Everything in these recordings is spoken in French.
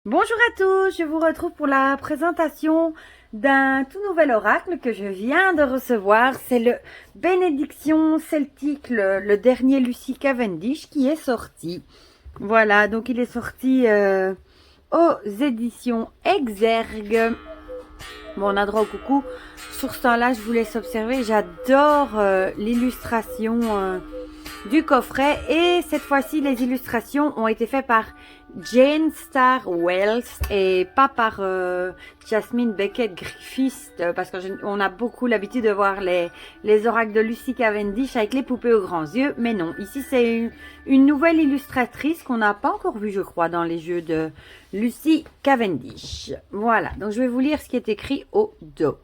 Bonjour à tous, je vous retrouve pour la présentation d'un tout nouvel oracle que je viens de recevoir. C'est le Bénédiction Celtique, le dernier Lucy Cavendish qui est sorti. Voilà, donc il est sorti aux éditions Exergue. Bon, on a droit au coucou. Sur ce temps-là, je vous laisse observer. J'adore l'illustration du coffret. Et cette fois-ci, les illustrations ont été faites par Jane Star Wells et pas par Jasmine Beckett Griffiths, parce qu'on a beaucoup l'habitude de voir les oracles de Lucy Cavendish avec les poupées aux grands yeux, mais non, ici c'est une nouvelle illustratrice qu'on n'a pas encore vue, je crois, dans les jeux de Lucy Cavendish. Voilà, donc je vais vous lire ce qui est écrit au dos.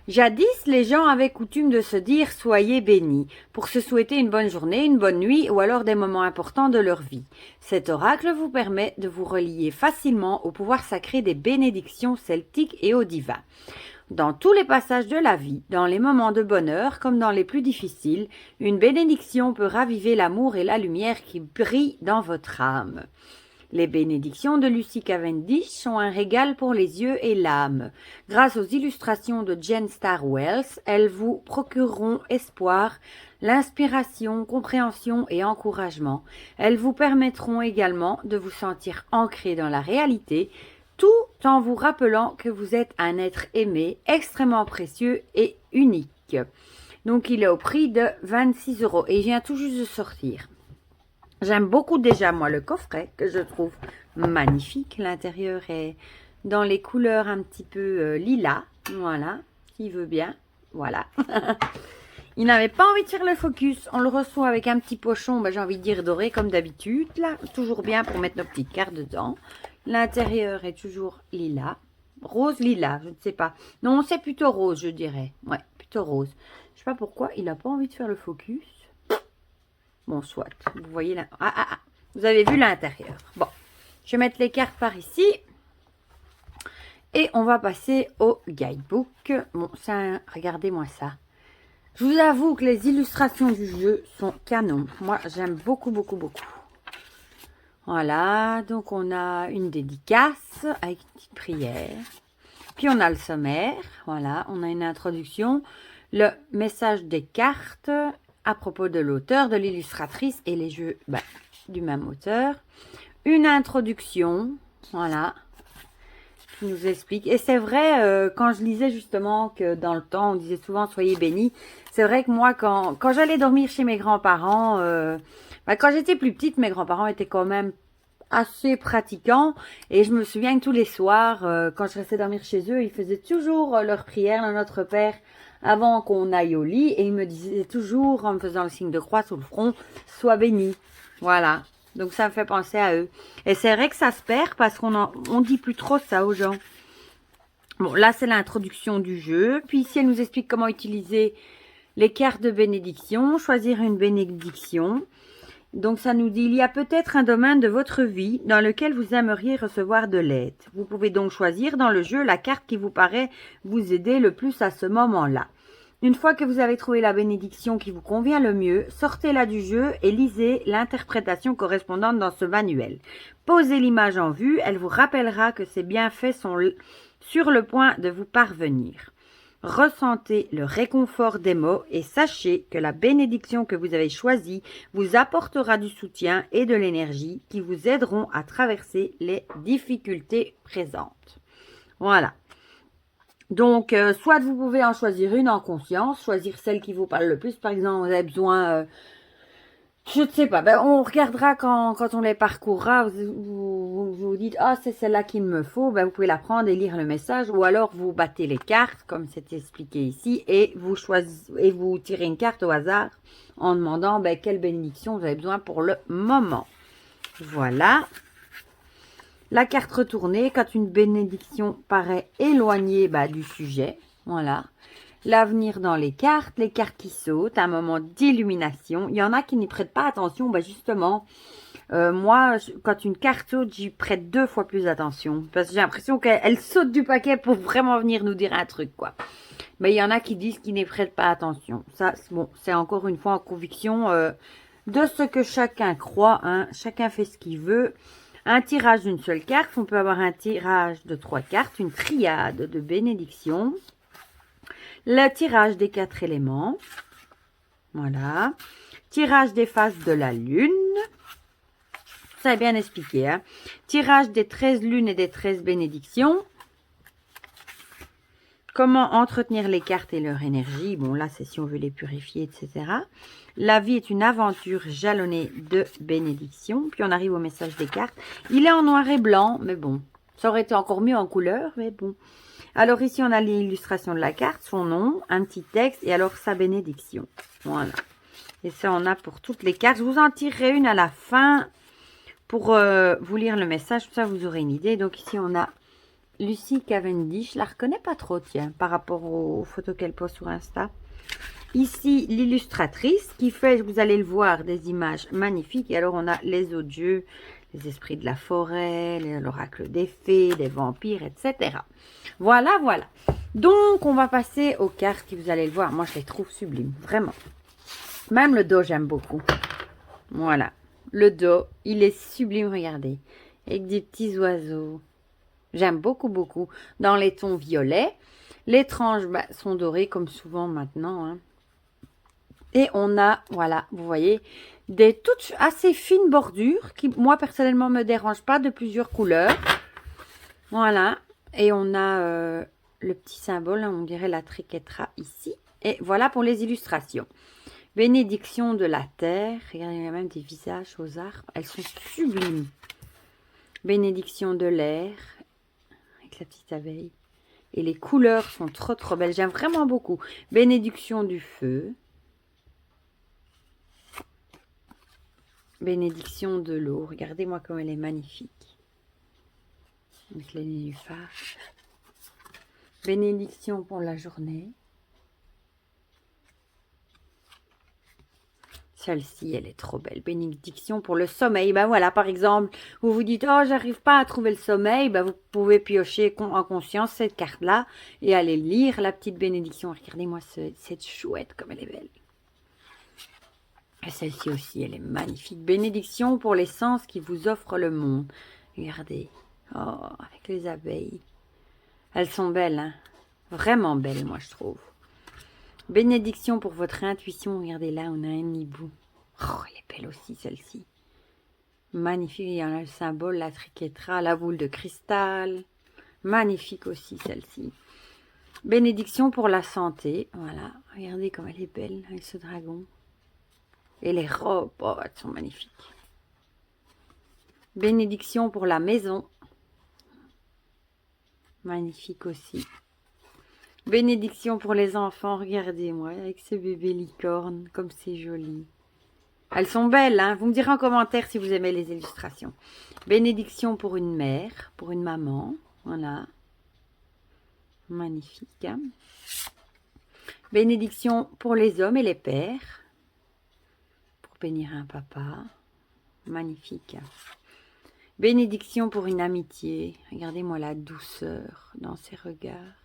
Jadis, les gens avaient coutume de se dire « Soyez bénis » pour se souhaiter une bonne journée, une bonne nuit ou alors des moments importants de leur vie. Cet oracle vous permet de vous relier facilement au pouvoir sacré des bénédictions celtiques et au divin. Dans tous les passages de la vie, dans les moments de bonheur comme dans les plus difficiles, une bénédiction peut raviver l'amour et la lumière qui brillent dans votre âme. Les bénédictions de Lucy Cavendish sont un régal pour les yeux et l'âme. Grâce aux illustrations de Jane Star Wells, elles vous procureront espoir, l'inspiration, compréhension et encouragement. Elles vous permettront également de vous sentir ancré dans la réalité, tout en vous rappelant que vous êtes un être aimé, extrêmement précieux et unique. Donc il est au prix de 26 € et il vient tout juste de sortir. J'aime beaucoup déjà, moi, le coffret, que je trouve magnifique. L'intérieur est dans les couleurs un petit peu lilas. Voilà, qui veut bien. Voilà. Il n'avait pas envie de faire le focus. On le reçoit avec un petit pochon, j'ai envie de dire doré, comme d'habitude. Là, toujours bien pour mettre nos petites cartes dedans. L'intérieur est toujours lilas. Rose lilas, je ne sais pas. Non, c'est plutôt rose, je dirais. Ouais, plutôt rose. Je ne sais pas pourquoi il n'a pas envie de faire le focus. Bon, soit. Vous voyez là. Vous avez vu l'intérieur. Bon. Je vais mettre les cartes par ici. Et on va passer au guidebook. Bon, ça, regardez-moi ça. Je vous avoue que les illustrations du jeu sont canon. Moi, j'aime beaucoup, beaucoup, beaucoup. Voilà. Donc, on a une dédicace avec une petite prière. Puis, on a le sommaire. Voilà. On a une introduction. Le message des cartes à propos de l'auteur, de l'illustratrice et les jeux du même auteur. Une introduction, voilà, qui nous explique. Et c'est vrai, quand je lisais justement que dans le temps, on disait souvent « Soyez bénis », c'est vrai que moi, quand j'allais dormir chez mes grands-parents, quand j'étais plus petite, mes grands-parents étaient quand même assez pratiquants. Et je me souviens que tous les soirs, quand je restais dormir chez eux, ils faisaient toujours leur prière à Notre Père avant qu'on aille au lit, et il me disait toujours, en me faisant le signe de croix sur le front, « Sois béni ». Voilà. Donc ça me fait penser à eux. Et c'est vrai que ça se perd parce qu'on dit plus trop ça aux gens. Bon, là c'est l'introduction du jeu. Puis ici elle nous explique comment utiliser les cartes de bénédiction, choisir une bénédiction. Donc ça nous dit, il y a peut-être un domaine de votre vie dans lequel vous aimeriez recevoir de l'aide. Vous pouvez donc choisir dans le jeu la carte qui vous paraît vous aider le plus à ce moment-là. Une fois que vous avez trouvé la bénédiction qui vous convient le mieux, sortez-la du jeu et lisez l'interprétation correspondante dans ce manuel. Posez l'image en vue, elle vous rappellera que ces bienfaits sont sur le point de vous parvenir. Ressentez le réconfort des mots et sachez que la bénédiction que vous avez choisie vous apportera du soutien et de l'énergie qui vous aideront à traverser les difficultés présentes. Voilà. Donc, soit vous pouvez en choisir une en conscience, choisir celle qui vous parle le plus. Par exemple, vous avez besoin, je ne sais pas, on regardera quand on les parcourra. Vous dites, ah, c'est celle-là qu'il me faut. Vous pouvez la prendre et lire le message. Ou alors, vous battez les cartes, comme c'est expliqué ici, et vous tirez une carte au hasard en demandant quelle bénédiction vous avez besoin pour le moment. Voilà. La carte retournée, quand une bénédiction paraît éloignée du sujet. Voilà. L'avenir dans les cartes qui sautent, un moment d'illumination. Il y en a qui n'y prêtent pas attention. Justement, moi, quand une carte saute, j'y prête 2 fois plus attention. Parce que j'ai l'impression qu'elle saute du paquet pour vraiment venir nous dire un truc, quoi. Mais il y en a qui disent qu'ils n'y prêtent pas attention. Ça, bon, c'est encore une fois en conviction de ce que chacun croit. Hein. Chacun fait ce qu'il veut. Un tirage d'une seule carte. On peut avoir un tirage de 3 cartes, une triade de bénédiction. Le tirage des 4 éléments. Voilà. Tirage des phases de la lune. Ça est bien expliqué. Hein? Tirage des 13 lunes et des 13 bénédictions. Comment entretenir les cartes et leur énergie. Bon, là, c'est si on veut les purifier, etc. La vie est une aventure jalonnée de bénédictions. Puis, on arrive au message des cartes. Il est en noir et blanc, mais bon. Ça aurait été encore mieux en couleur, mais bon. Alors, ici, on a l'illustration de la carte, son nom, un petit texte et alors sa bénédiction. Voilà. Et ça, on a pour toutes les cartes. Je vous en tirerai une à la fin pour vous lire le message. Comme ça, vous aurez une idée. Donc, ici, on a Lucie Cavendish. Je la reconnais pas trop, tiens, par rapport aux photos qu'elle poste sur Insta. Ici, l'illustratrice qui fait, vous allez le voir, des images magnifiques. Et alors, on a les autres jeux, les esprits de la forêt, l'oracle des fées, les vampires, etc. Voilà, voilà. Donc, on va passer aux cartes qui, vous allez le voir. Moi, je les trouve sublimes, vraiment. Même le dos, j'aime beaucoup. Voilà. Le dos, il est sublime, regardez. Avec des petits oiseaux. J'aime beaucoup, beaucoup. Dans les tons violets. Les tranches sont dorées, comme souvent maintenant. Hein. Et on a, voilà, vous voyez, des toutes assez fines bordures qui, moi, personnellement, me dérangent pas, de plusieurs couleurs. Voilà. Et on a le petit symbole, hein, on dirait la triquetra ici. Et voilà pour les illustrations. Bénédiction de la terre. Regardez, il y a même des visages aux arbres. Elles sont sublimes. Bénédiction de l'air. Avec la petite abeille. Et les couleurs sont trop, trop belles. J'aime vraiment beaucoup. Bénédiction du feu. Bénédiction de l'eau. Regardez-moi comme elle est magnifique. Avec les nénuphars. Bénédiction pour la journée. Celle-ci, elle est trop belle. Bénédiction pour le sommeil. Ben voilà, par exemple, vous vous dites, oh, j'arrive pas à trouver le sommeil. Ben, vous pouvez piocher en conscience cette carte-là et aller lire la petite bénédiction. Regardez-moi cette chouette, comme elle est belle. Et celle-ci aussi, elle est magnifique. Bénédiction pour les sens qui vous offrent le monde. Regardez. Oh, avec les abeilles. Elles sont belles, hein. Vraiment belles, moi, je trouve. Bénédiction pour votre intuition. Regardez là, on a un hibou. Oh, elle est belle aussi, celle-ci. Magnifique. Il y en a le symbole, la triquetra, la boule de cristal. Magnifique aussi, celle-ci. Bénédiction pour la santé. Voilà. Regardez comme elle est belle avec ce dragon. Et les robes, oh, elles sont magnifiques. Bénédiction pour la maison. Magnifique aussi. Bénédiction pour les enfants, regardez-moi, avec ce bébé licorne, comme c'est joli. Elles sont belles, hein. Vous me direz en commentaire si vous aimez les illustrations. Bénédiction pour une mère, pour une maman, voilà. Magnifique. Hein. Bénédiction pour les hommes et les pères, pour bénir un papa. Magnifique. Bénédiction pour une amitié. Regardez-moi la douceur dans ses regards.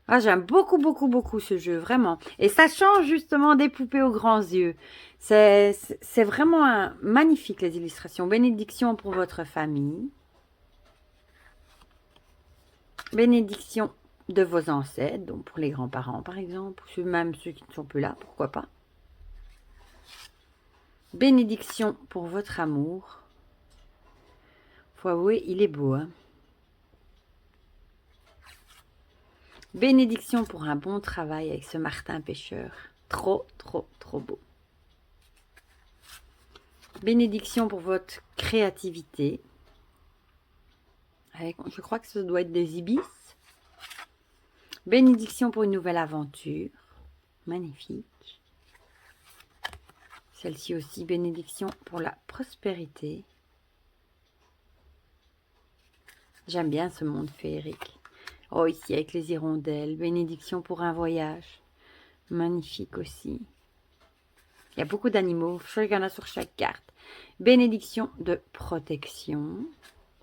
Ah, j'aime beaucoup, beaucoup, beaucoup ce jeu, vraiment. Et ça change justement des poupées aux grands yeux. C'est vraiment magnifique, les illustrations. Bénédiction pour votre famille. Bénédiction de vos ancêtres, donc pour les grands-parents, par exemple. Ou même ceux qui ne sont plus là, pourquoi pas. Bénédiction pour votre amour. Faut avouer, il est beau, hein. Bénédiction pour un bon travail avec ce Martin pêcheur. Trop, trop, trop beau. Bénédiction pour votre créativité. Avec, je crois que ça doit être des ibis. Bénédiction pour une nouvelle aventure. Magnifique. Celle-ci aussi, bénédiction pour la prospérité. J'aime bien ce monde féerique. Oh, ici, avec les hirondelles. Bénédiction pour un voyage. Magnifique aussi. Il y a beaucoup d'animaux. Je sais qu'il y en a sur chaque carte. Bénédiction de protection.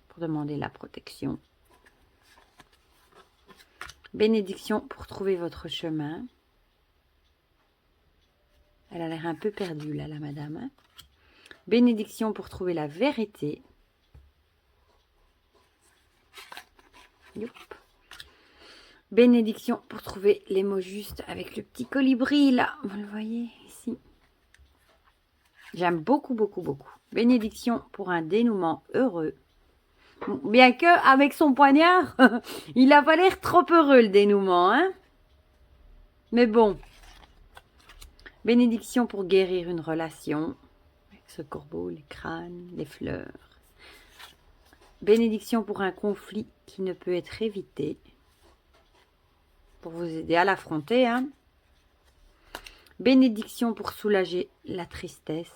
Pour demander la protection. Bénédiction pour trouver votre chemin. Elle a l'air un peu perdue, là, la madame. Bénédiction pour trouver la vérité. Youp. Bénédiction pour trouver les mots justes avec le petit colibri là. Vous le voyez ici. J'aime beaucoup, beaucoup, beaucoup. Bénédiction pour un dénouement heureux. Bon, bien que avec son poignard, il a pas l'air trop heureux le dénouement, hein. Mais bon. Bénédiction pour guérir une relation. Avec ce corbeau, les crânes, les fleurs. Bénédiction pour un conflit qui ne peut être évité. Pour vous aider à l'affronter, hein. Bénédiction pour soulager la tristesse.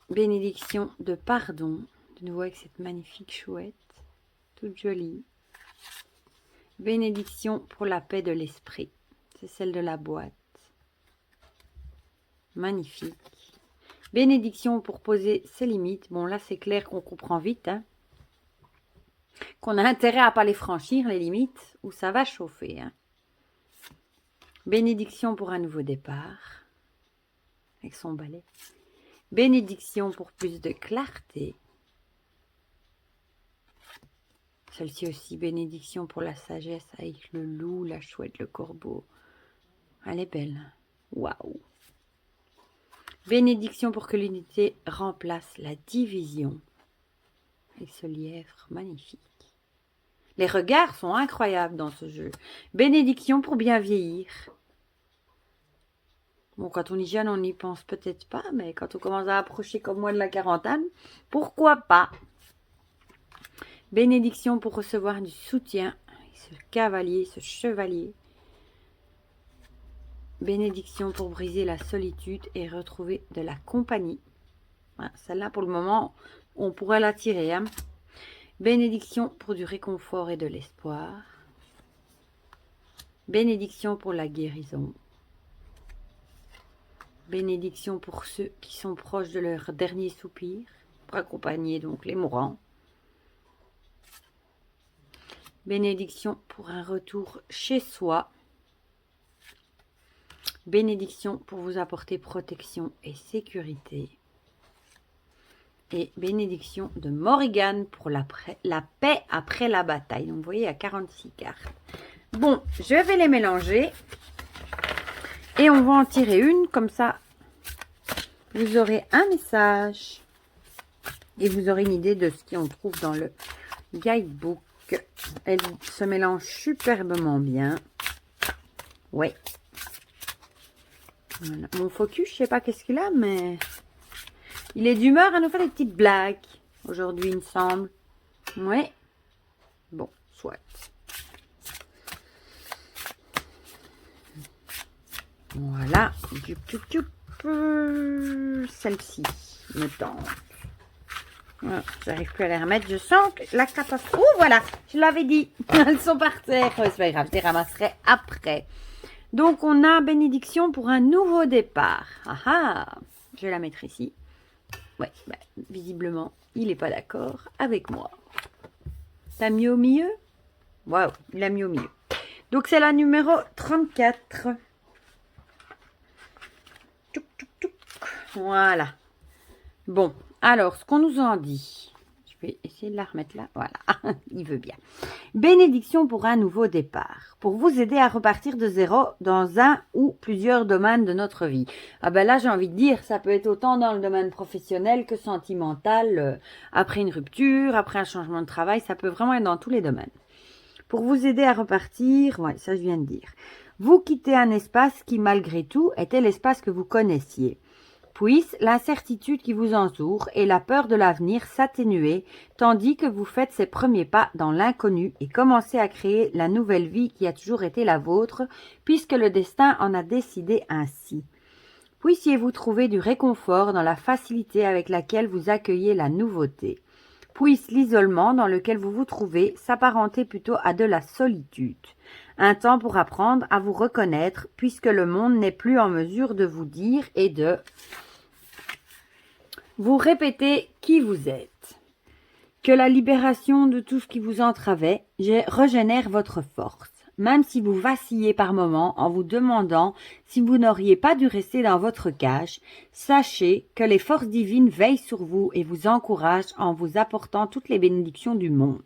Bénédiction de pardon. De nouveau avec cette magnifique chouette. Toute jolie. Bénédiction pour la paix de l'esprit. C'est celle de la boîte. Magnifique. Bénédiction pour poser ses limites. Bon, là, c'est clair qu'on comprend vite, hein. Qu'on a intérêt à ne pas les franchir, les limites, ou ça va chauffer, hein. Bénédiction pour un nouveau départ. Avec son balai. Bénédiction pour plus de clarté. Celle-ci aussi, bénédiction pour la sagesse avec le loup, la chouette, le corbeau. Elle est belle. Waouh! Bénédiction pour que l'unité remplace la division. Avec ce lièvre magnifique. Les regards sont incroyables dans ce jeu. Bénédiction pour bien vieillir. Bon, quand on est jeune, on n'y pense peut-être pas, mais quand on commence à approcher comme moi de la quarantaine, pourquoi pas? Bénédiction pour recevoir du soutien. Ce cavalier, ce chevalier. Bénédiction pour briser la solitude et retrouver de la compagnie. Voilà, celle-là, pour le moment, on pourrait la tirer, hein. Bénédiction pour du réconfort et de l'espoir. Bénédiction pour la guérison. Bénédiction pour ceux qui sont proches de leur dernier soupir, pour accompagner donc les mourants. Bénédiction pour un retour chez soi. Bénédiction pour vous apporter protection et sécurité. Et bénédiction de Morrigan pour la paix après la bataille. Donc vous voyez, il y a 46 cartes. Bon, je vais les mélanger. Et on va en tirer une, comme ça, vous aurez un message. Et vous aurez une idée de ce qu'on trouve dans le guidebook. Elle se mélange superbement bien. Ouais. Voilà. Mon focus, je sais pas qu'est-ce qu'il a, mais il est d'humeur à nous faire des petites blagues. Aujourd'hui, il me semble. Ouais. Bon, soit. Voilà. Celle-ci me tente. Voilà. J'arrive plus à les remettre. Je sens que la catastrophe. Oh, voilà. Je l'avais dit. Elles sont par terre. C'est pas grave. Je les ramasserai après. Donc, on a bénédiction pour un nouveau départ. Ah ah. Je vais la mettre ici. Ouais. Bah, visiblement, il n'est pas d'accord avec moi. T'as mis au milieu? Waouh. Il a mis au milieu. Donc, c'est la numéro 34. Voilà. Bon, alors, ce qu'on nous en dit, je vais essayer de la remettre là. Voilà, il veut bien. Bénédiction pour un nouveau départ. Pour vous aider à repartir de zéro dans un ou plusieurs domaines de notre vie. Ah ben là, j'ai envie de dire, ça peut être autant dans le domaine professionnel que sentimental. Après une rupture, après un changement de travail, ça peut vraiment être dans tous les domaines. Pour vous aider à repartir, ouais, ça je viens de dire. Vous quittez un espace qui, malgré tout, était l'espace que vous connaissiez. Puisse l'incertitude qui vous entoure et la peur de l'avenir s'atténuer, tandis que vous faites ces premiers pas dans l'inconnu et commencez à créer la nouvelle vie qui a toujours été la vôtre, puisque le destin en a décidé ainsi. Puissiez-vous trouver du réconfort dans la facilité avec laquelle vous accueillez la nouveauté. Puisse l'isolement dans lequel vous vous trouvez s'apparenter plutôt à de la solitude. Un temps pour apprendre à vous reconnaître, puisque le monde n'est plus en mesure de vous dire et de vous répéter qui vous êtes. Que la libération de tout ce qui vous entravait régénère votre force. même si vous vacillez par moments en vous demandant si vous n'auriez pas dû rester dans votre cage, sachez que les forces divines veillent sur vous et vous encouragent en vous apportant toutes les bénédictions du monde.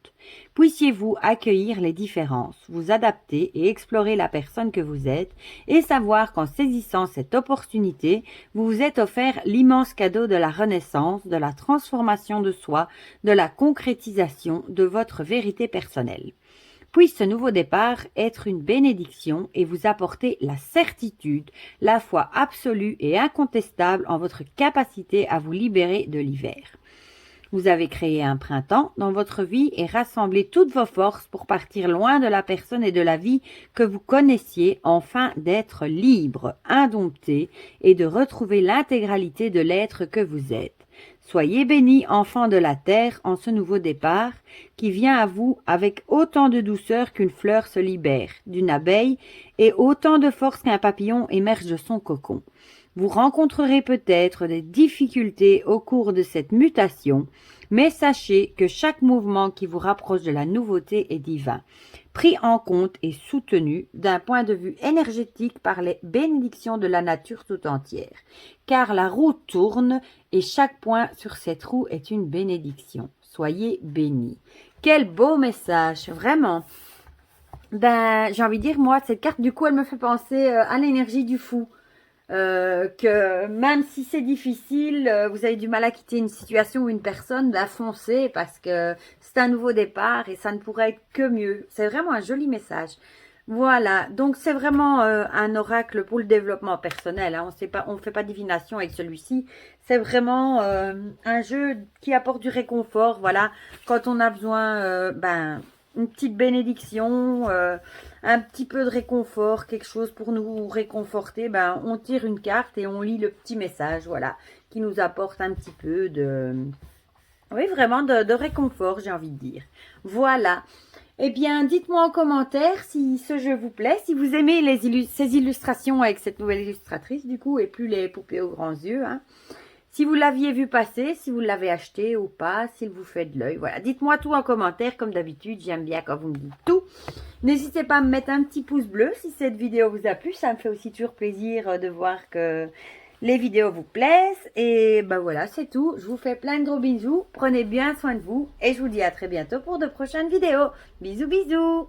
Puissiez-vous accueillir les différences, vous adapter et explorer la personne que vous êtes et savoir qu'en saisissant cette opportunité, vous vous êtes offert l'immense cadeau de la renaissance, de la transformation de soi, de la concrétisation de votre vérité personnelle. Puisse ce nouveau départ être une bénédiction et vous apporter la certitude, la foi absolue et incontestable en votre capacité à vous libérer de l'hiver. Vous avez créé un printemps dans votre vie et rassemblé toutes vos forces pour partir loin de la personne et de la vie que vous connaissiez, afin d'être libre, indompté et de retrouver l'intégralité de l'être que vous êtes. Soyez bénis, enfants de la terre, en ce nouveau départ, qui vient à vous avec autant de douceur qu'une fleur se libère d'une abeille et autant de force qu'un papillon émerge de son cocon. Vous rencontrerez peut-être des difficultés au cours de cette mutation, mais sachez que chaque mouvement qui vous rapproche de la nouveauté est divin, pris en compte et soutenu d'un point de vue énergétique par les bénédictions de la nature tout entière, car la roue tourne et chaque point sur cette roue est une bénédiction. Soyez bénis. Quel beau message, vraiment. J'ai envie de dire, moi, cette carte, du coup, elle me fait penser à l'énergie du fou. Que même si c'est difficile, vous avez du mal à quitter une situation ou une personne, foncez parce que c'est un nouveau départ et ça ne pourrait être que mieux. C'est vraiment un joli message. Voilà, donc c'est vraiment un oracle pour le développement personnel. Hein. On fait pas divination avec celui-ci. C'est vraiment un jeu qui apporte du réconfort. Voilà, quand on a besoin, une petite bénédiction, un petit peu de réconfort, quelque chose pour nous réconforter, on tire une carte et on lit le petit message, voilà, qui nous apporte un petit peu de, oui, vraiment de réconfort, j'ai envie de dire. Voilà. Eh bien, dites-moi en commentaire si ce jeu vous plaît, si vous aimez ces illustrations avec cette nouvelle illustratrice, du coup, et plus les poupées aux grands yeux, hein. Si vous l'aviez vu passer, si vous l'avez acheté ou pas, s'il vous fait de l'œil. Voilà, dites-moi tout en commentaire, comme d'habitude, j'aime bien quand vous me dites tout. N'hésitez pas à me mettre un petit pouce bleu si cette vidéo vous a plu, ça me fait aussi toujours plaisir de voir que les vidéos vous plaisent. Et voilà, c'est tout. Je vous fais plein de gros bisous, prenez bien soin de vous et je vous dis à très bientôt pour de prochaines vidéos. Bisous, bisous.